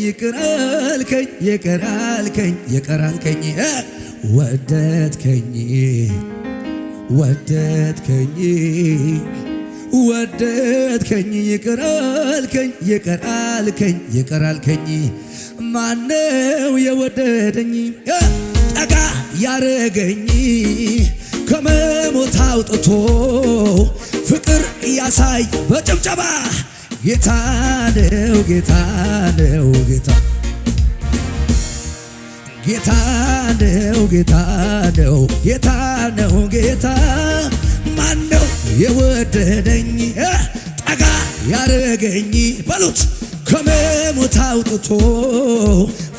ይቅር አልከኝ ይቅር አልከኝ ይቅር አልከኝ ወደድከኝ ወደድከኝ ወደድከኝ ይቅር አልከኝ ይቅር አልከኝ ይቅር አልከኝ ማነው የወደደኝ ጠጋ ያረገኝ ከመሞት አውጥቶ ፍቅር ያሳይ በጭብጨባ ጌታ ነው ጌታ ነው ጌታ ጌታ ነው ጌታ ነው ጌታ ነው ጌታ ማነው የወደደኝ ጠጋ ያረገኝ በሉት ከመሞት አውጥቶ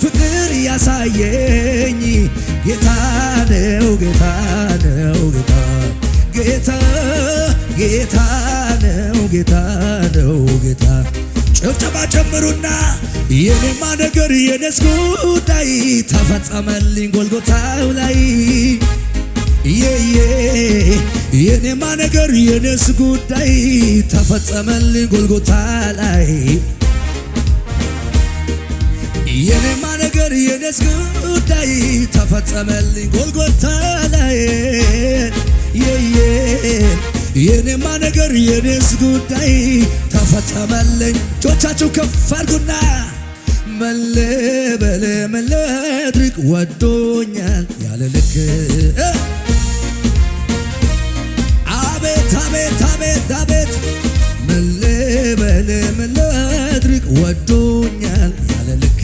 ፍቅር ያሳየኝ ጌታ ነው ጌታ ነው ጌታ ጌታ ጌታ ነው ጌታ ነው ጌታ ጭብጨባ ጨምሩና የኔማ ነገር የኔስ ጉዳይ ተፈጸመልኝ ጎልጎታው ላይ የኔማ ነገር የኔስ ጉዳይ ተፈጸመልኝ ጎልጎታ ላይ የኔማ ነገር የኔስ ጉዳይ ተፈጸመልኝ ጎልጎታ ላይ የኔማ ነገር የኔስ ጉዳይ ተፈጸመልኝ እጆቻችሁ ከፍ አድርጉና መለበለ መለድርቅ ወዶኛል ያለ ልክ አቤት አቤት አቤት አቤት መለበለ መለድርቅ ወዶኛል ያለ ልክ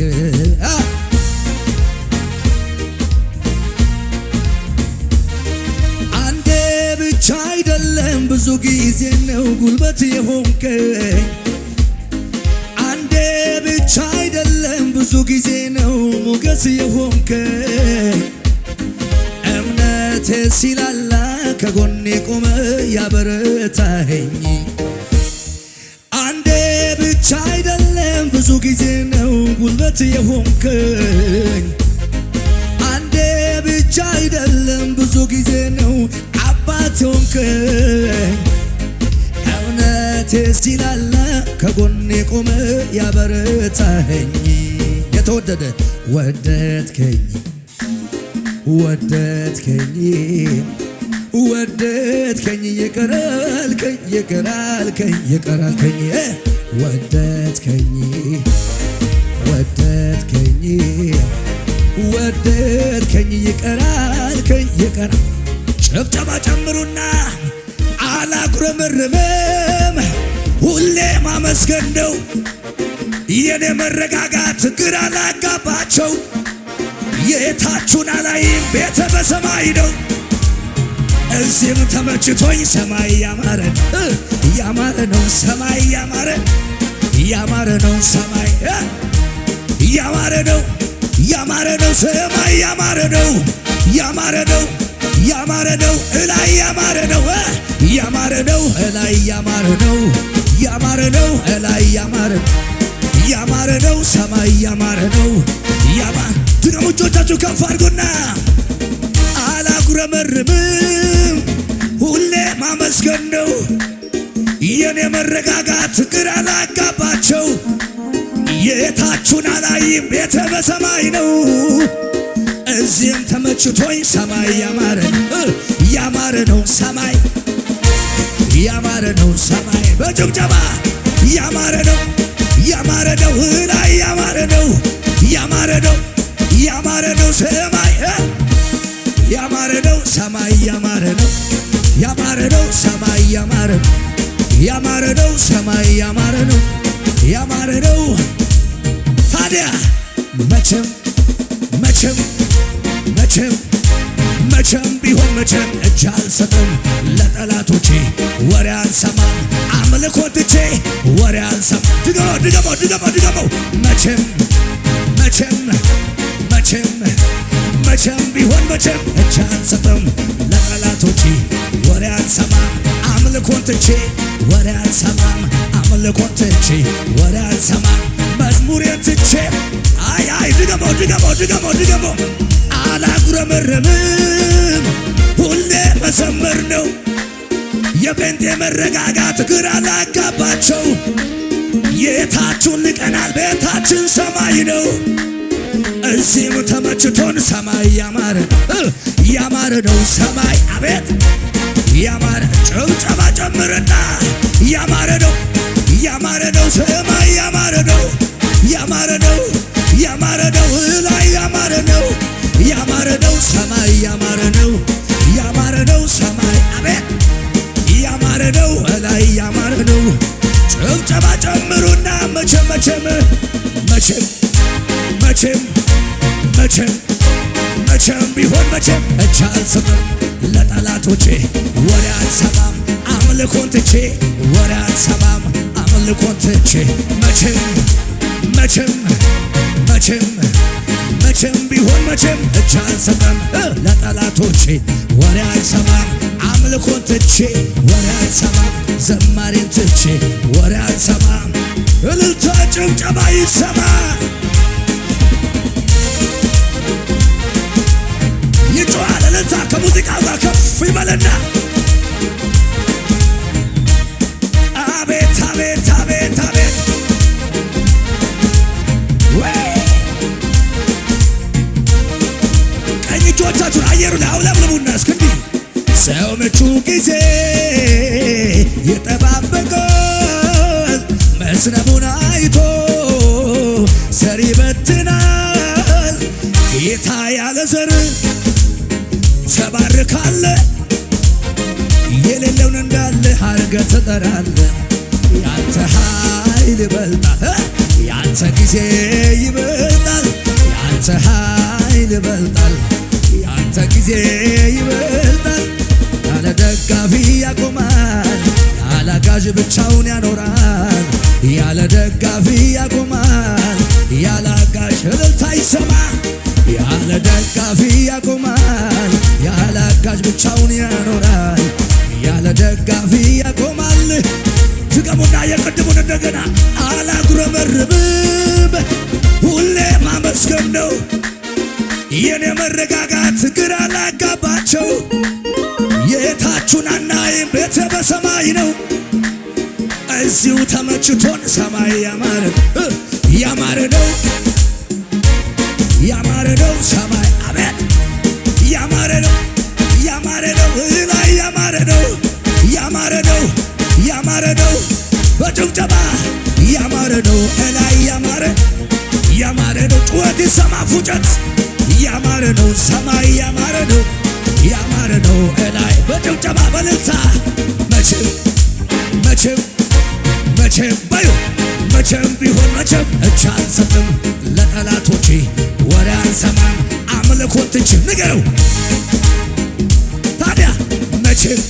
አንዴ ብቻ አይደለም ብዙ ጊዜ ነው ጉልበት የሆንከኝ አንዴ ብቻ አይደለም ብዙ ጊዜ ነው ሞገስ የሆንከኝ እምነቴ ሲላላ ከጎኔ ቆመ ያበረታኸኝ አንዴ ብቻ አይደለም ብዙ ጊዜ ነው ጉልበት የሆንከኝ አንዴ ብቻ አይደለም ብዙ ጊዜ ነው አባት የሆንከኝ እምነቴ ሲላላ ከጎኔ ቆመ ያበረታኸኝ የተወደደ ወደድከኝ ወደድከኝ ወደድከኝ ይቅር አልከኝ ይቅር አልከኝ ይቅር አልከኝ ወደድከኝ ወደድከኝ ወደድከኝ ይቅር አልከኝ ይቅር ጭብጨባ ጨምሩና አላጉረመርምም ሁሌ ማመስገን ነው የኔ መረጋጋት ግራ ላጋባቸው የታችሁን አላይም ቤተ በሰማይ ነው እዚህም ተመችቶኝ ሰማይ ያማረ ያማረ ነው ሰማይ ያማረ ያማረ ነው ሰማይ ያማረ ነው ያማረ ነው ሰማይ ያማረ ነው ያማረ ነው ያማረ ነው እላይ ያማረ ነው ያማረ ነው እላይ ያማረ ነው ያማረ ነው እላይ ያማረ ያማረ ነው ሰማይ ያማረ ነው ድገሙ እጆቻችሁ ከፍ አድርጉና አላጉረመርምም ሁሌ ማመስገን ነው የኔ መረጋጋት ግራ ላጋባቸው የታችሁን አላይም ቤተ በሰማይ ነው እዚህም ተመችቶኝ ሰማይ ያማረ ነው ሰማይ ያማረ ነው ሰማይ በጭብጨባ ያማረ ነው ላይ ያማረ ነው ያማረ ነው ሰማይ ያማረ ነው ሰማይ ያማረ ነው ሰማይ ያማረ ነው ሰማይ ያማረ ነው ታዲያ መቼም ቢሆን መቼም እጅ አልሰጥም ለጠላቶቼ ወሬ አልሰማም አምልኮ ትቼ ወሬ አልሰማም ድገመው መቼም ቢሆን መቼም እጅ አልሰጥም ለጠላቶቼ ወሬ አልሰማም አምልኮ ትቼ ወሬ አልሰማም አምልኮ ትቼ ወሬ አልሰማም መዝሙሬን ትቼ አይ ድገመው አላጉረመርምም ሁሌ መዘመር ነው የጴንጤ መረጋጋት ግራ ላጋባቸው የታችሁን ንቀናል፣ ቤታችን ሰማይ ነው። እዚህም ተመችቶን ሰማይ ያማረ ነው ሰማይ አቤት ያማረ ጭብጨባ ጨምርና ያማረ ነው ሰማይ ያማረ ነው ላይ ያማረ ነው ሰማይ ያማረ ነው ሰማይ አቤት ያማረ ነው ላይ ያማረ ነው። ጭብጨባ ጨምሩና መቼም ቢሆን መቼም እጅ አልሰጥም ለጠላቶቼ ወሬ አልሰማም አምልኮን ትቼ ወሬ አልሰማም አምልኮን ትቼ መቼም ቢሆን መቼም እጅ አልሰጥም ለጠላቶቼ ወሬ አልሰማም አምልኮን ትቼ ወሬ አልሰማም ዘማሬን ትቼ ወሬ አልሰማም። እልልታ ጭብጨባ ይሰማ ይጮሃል። እልልታ ከሙዚቃው ጋር ከፍ ይበልና አቤት አቤት አቤት አቤት ቀኝ እጆቻችሁን አየሩ ላይ አውለብልቡና እስክንዲ ሰው ምቹ ጊዜ ይጠባበቃል መስነቡን አይቶ ዘር ይበትናል ጌታ ያለ ዘር ተባርካለ የሌለውን እንዳለ አርገ ትጠራለ ያንተ ኃይል ይበልጣል ያንተ ጊዜ ይበልጣል ያንተ ኃይል ይበልጣል ያንተ ጊዜ ይበልጣል። ያለ ደጋፊ ያቆማል ያለ አጋዥ ብቻውን ያኖራል ያለ ደጋፊ ያቆማል ያለ አጋዥ እልልታ ይሰማ ያለ ደጋፊ ያቆማል ያለ አጋዥ ብቻውን ያኖራል ያለ ደጋፊ ያቆማል። ድገሙና የቅድሙን እንደገና አላጉረመርምም ሁሌ ማመስገን ነው የኔ መረጋጋት ግራ ላጋባቸው የታችሁን አናይም ቤተ በሰማይ ነው እዚሁ ተመችቶን ሰማይ ያማረ ነው ሰማይ አቤት ያማረ ነው ላይ ያማረ ነው በጭብጨባ ያማረ ነው ላይ ያማረ ነው ጩኸት ይሰማ ፉጨት ያማረ ነው ሰማይ ያማረ ነው ላይ በጭብጨባ በልልታ መቼም ቢሆን መቼም እጅ አልሰጥም ለጠላቶቼ ወሬ አልሰማም አምልኮን ትቼ ንገረው ታዲያ መቼም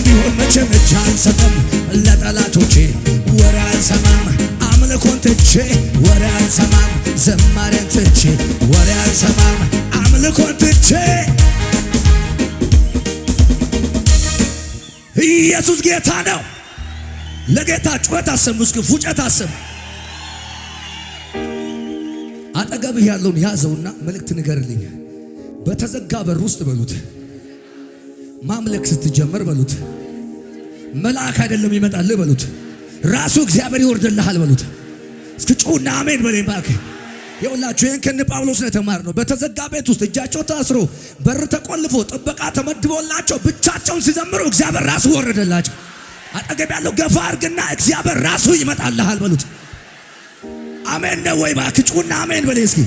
ቢሆን መቼም እጅ አልሰጥም ለጠላቶቼ ወሬ አልሰማም አምልኮን ትቼ ወሬ አልሰማም ዘማሬን ትቼ ወሬ አልሰማም አምልኮን ትቼ ኢየሱስ ጌታ ነው። ለጌታ ጩኸት አሰሙ፣ እስኪ ፉጨት አሰሙ። አጠገብህ ያለውን ያዘውና መልእክት ንገርልኝ። በተዘጋ በር ውስጥ በሉት ማምለክ ስትጀምር በሉት መልአክ አይደለም ይመጣልህ በሉት ራሱ እግዚአብሔር ይወርድልሃል በሉት። እስኪ ጩና አሜን በለኝ እባክህ። ይኸውላችሁ ይህን ከነ ጳውሎስ ነው የተማርነው። በተዘጋ ቤት ውስጥ እጃቸው ታስሮ በር ተቆልፎ ጥበቃ ተመድቦላቸው ብቻቸውን ሲዘምሩ እግዚአብሔር ራሱ ወረደላቸው። አጠገብ ያለው ገፋ አድርግና እግዚአብሔር ራሱ ይመጣልሃል በሉት። አሜን ነው ወይ እባክህ ጩና አሜን በለኝ እስኪ።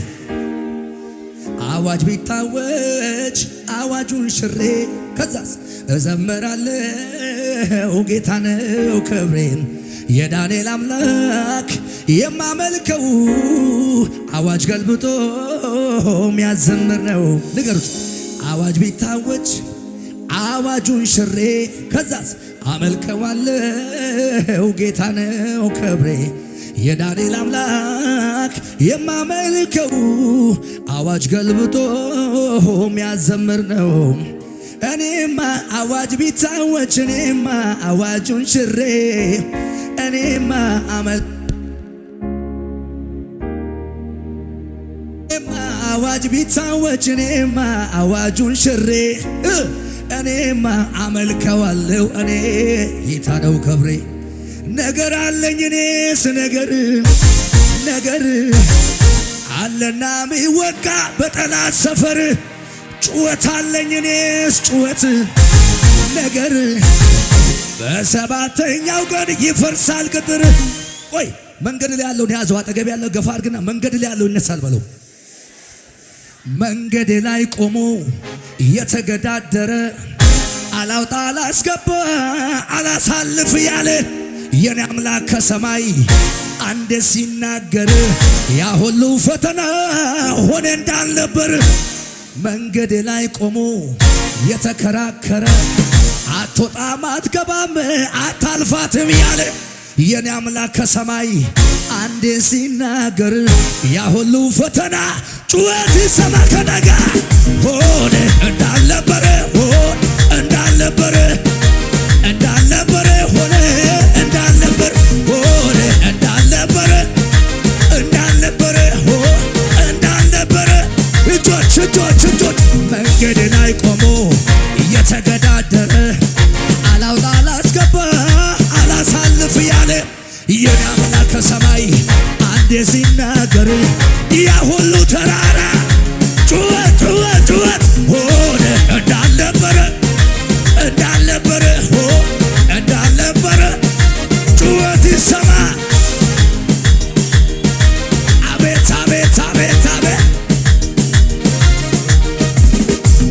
አዋጅ ቢታወጅ አዋጁን ሽሬ ከዛስ እዘምራለሁ ጌታ ነው ክብሬን የዳንኤል አምላክ የማመልከው አዋጅ ገልብጦ የሚያዘምር ነው። ንገሩት። አዋጅ ቢታወጅ አዋጁን ሽሬ ከዛስ አመልከዋለሁ ጌታ ነው ክብሬ የዳንኤል አምላክ የማመልከው አዋጅ ገልብጦ የሚያዘምር ነው። እኔማ አዋጅ ቢታወጅ እኔማ አዋጁን ሽሬ እኔማ አዋጅ ቢታወጅ እኔማ አዋጁን ሽሬ እኔማ አመልከዋለሁ እኔ ጌታ ነው ክብሬ። ነገር አለኝ እኔስ ነገር አለና ሚወጋ በጠላት ሰፈር ጩኸት አለኝ እኔስ ጩኸት ነገር በሰባተኛው ቀን ይፈርሳል ቅጥር። ቆይ መንገድ ላይ ያለውን ያዘው፣ አጠገብ ያለው ገፋ አድርግና መንገድ ላይ ያለው ይነሳል በለው። መንገድ ላይ ቆሞ የተገዳደረ አላውጣ አላስገባ አላሳልፍ ያለ የኔ አምላክ ከሰማይ አንድ ሲናገር ያ ሁሉ ፈተና ሆነ እንዳልነበር። መንገድ ላይ ቆሞ የተከራከረ አትወጣም አትገባም አታልፋትም ያለ የኔ አምላክ ከሰማይ አንድ ሲናገር ያ ሁሉ ፈተና ጩኸት ይሰማ ከነጋ ሆነ እንዳልነበረ እንዳልነበረ ሆነ እንዳልነበረ ሆነ እንዳልነበረ እንዳልነበረ እጆች መንገድ ላይ ቆሞ እየተገዳደረ አላውጣ አላስገባ አላሳልፍ ያለ የኔ አምላክ ከሰማይ አንዴ ሲናገር ያ ሁሉ ተራራ ጩኸት ሆነ እንዳልነበረ ጩኸት ይሰማ። አቤት አቤት አቤት አቤት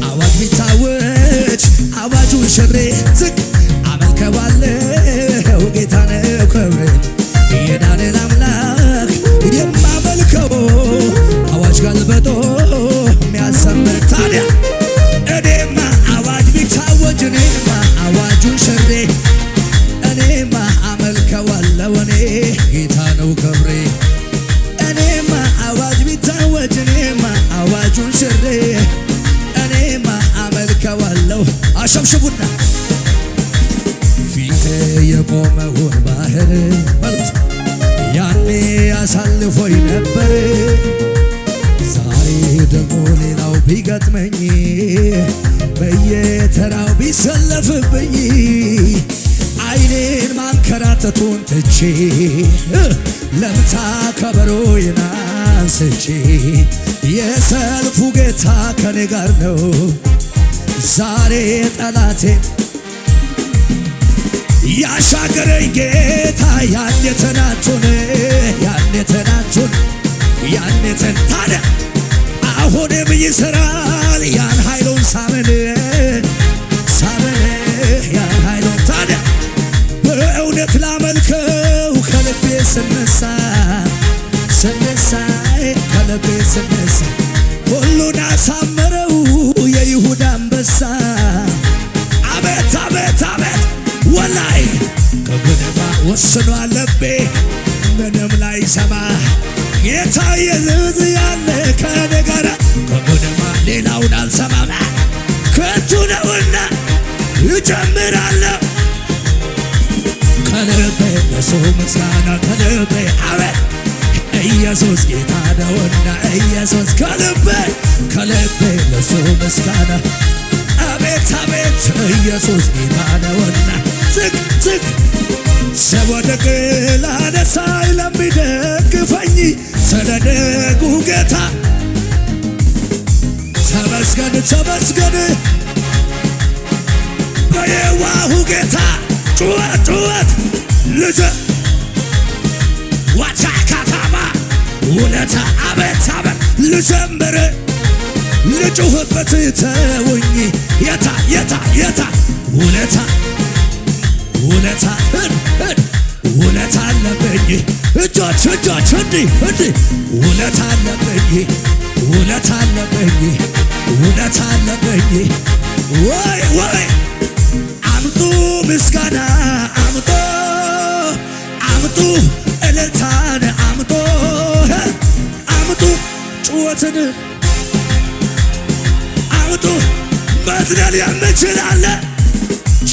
አዋጅ ቢታወጅ አዋጁን ሽሬ ዝቅ አመልከዋለሁ ጌታ ነው ክብሬ። የዳንኤል አምላክ የማመልከው አዋጅ ገልብጦ የሚያሰምር ታዲያ እኔማ አዋጅ ቢታወጅ እኔማ አዋጁን ሽሬ እኔማ አመልከዋለሁ እኔ ጌታ ነው ክብሬ። እኔማ አዋጅ ቢታወጅ እኔማ አዋጁን ሽሬ እኔማ አመልከዋለሁ። አሸብሽቡና ፊቴ የቆመውን ባህር በሉት ያኔ አሳልፎኝ ነበር። ዛሬ ደግሞ ሌላው ቢገጥመኝ በየተራው ቢሰለፍብኝ አይኔን ማንከራተቱን ትቼ ለምታ ከበሮዬን አንስቼ የሰልፉ ጌታ ከኔ ጋር ነው። ዛሬ ጠላቴን ያሻገረኝ ጌታ ያኔ ትናንቱን ታዲያ አሁንም ይሰራል ያን ኃይሉን ሳምን ያን ኃይሉን ታዲያ በእውነት ላመልከው ከልቤ ስነሳ ከልቤ ስነሳ ሁሉን አሳመረው የይሁዳ አንበሳ። አቤት አቤት አቤት ወላይ ከምንማ ወስኗል ልቤ ምንም ላይ ሰማ ጌታ ኢየሱስ ያለ ከኔ ጋር ከምንማ ሌላውን አልሰማም ከንቱ ነውና እጀምራለሁ ከልቤ ለሱ ምስጋና ከልቤ አቤት ኢየሱስ ጌታ ነውና ኢየሱስ ከልቤ ለሱ ምስጋና አቤት አቤት ኢየሱስ ጌታ ነውና ዝቅ ስወድቅ ላነሳኝ ለሚደግፈኝ ስለ ደጉ ጌታ ተመስገን በየዋሁ ጌታ ጩኸት ልዘ ዋታ ካታማ ውለታ አቤት ልዘምር ልጩህበት ተውኝ የታ ውለታ አለብኝ እጆች እንዲህ ውለታ አለብኝ ወይ አምጡ ምስጋና አምጡ እልልታን አምጡ ጩኸትን አምጡ መዝለል የምችላለ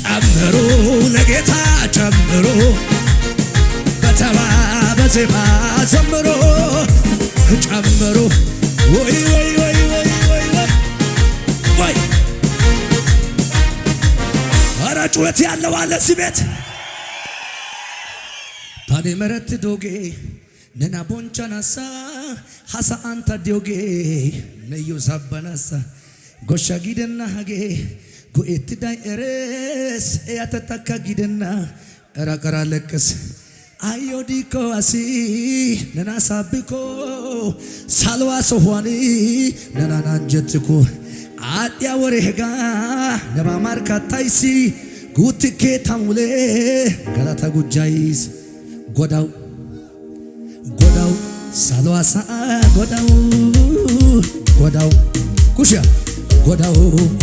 ጨምሩ ለጌታ ጨምሩ በተባበ ዜማ ዘምሩ ጨምሩ ወይ ጩኸት ያለው አለ እዚህ ቤት ታኔ መረት ዶጌ ነና ቦንቻናሳ ሐሳ አንተ ዶጌ ነዩ ሳባናሳ ጎሻ ጊደና ሀጌ ጉኤት ዳይ ኤሬስ ያተተካ ጊደና ረቀራ ለቅስ አዮዲኮ አሲ ነና ሳብኮ ሳልዋ ሶኋኒ ነና ናንጀትኮ አጥያ ወሬጋ ነባ ማርካታይሲ ጉትኬ ታሙሌ ገላታ ጉጃይስ ጎዳው ጎዳው ሳልዋሳ ጎዳው ጎዳው ኩሻ ጎዳው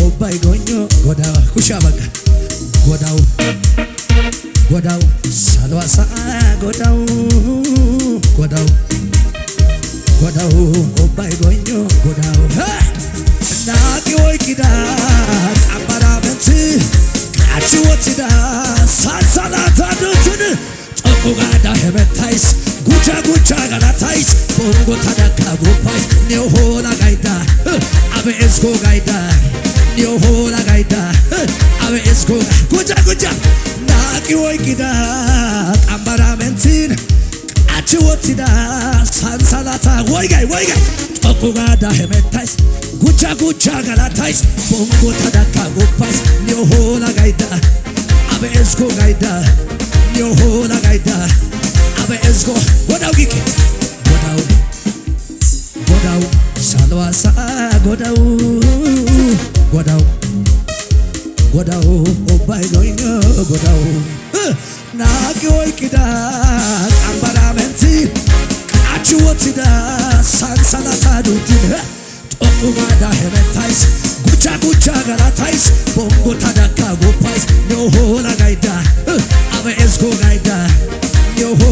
ኦባይ ጎኞ ጎዳው ኩሻ በቃ ጎዳው ጎዳው ሳልዋሳ ጎዳው ጎዳው ጎዳው ኦባይ ጎኞ ጎዳው ናቂ ወይ ኪዳ ቀባራ በንት ቃች ወትዳ ሳልሳላታ ዱትን ጠቁጋዳ ሄበታይስ ጉቻ ጉቻ ጋላታይስ ቦንጎ ታዳካ ጎፓይስ ኒሆላ ጋይዳ አበኤስኮ ጋይዳ ኒሆላ ጋይዳ አበኤስኮ ጉቻ ጉቻ ናቂ ወይ ኪዳ ቀባራ በንትን ቃች ወትዳ ሳልሳላታ ወይጋይ ወይጋይ ጠቁጋዳ ሄበታይስ ጉቻ ጉቻ ጋላታይስ ቦንጎ ታዳካ ጎፓይስ ኒሆላ ጋይዳ አበኤስኮ ጋይዳ ኒሆላ ጋይዳ አበኤስኮ ጎዳው ጊኬ ጎዳው ጎዳው ሳልዋሳ ጎዳው ጎዳው ጎዳው ኦባይ ጎይኞ ጎዳው ናቂ ወይ ኪዳ ቀንበራ መንቲ ቃች ወትዳ ሳንሳላታ ዱትን ጠቁጋዳ ሄበታይስ ጉቻ ጉቻ ጋላታይስ ቦንጎ ታዳ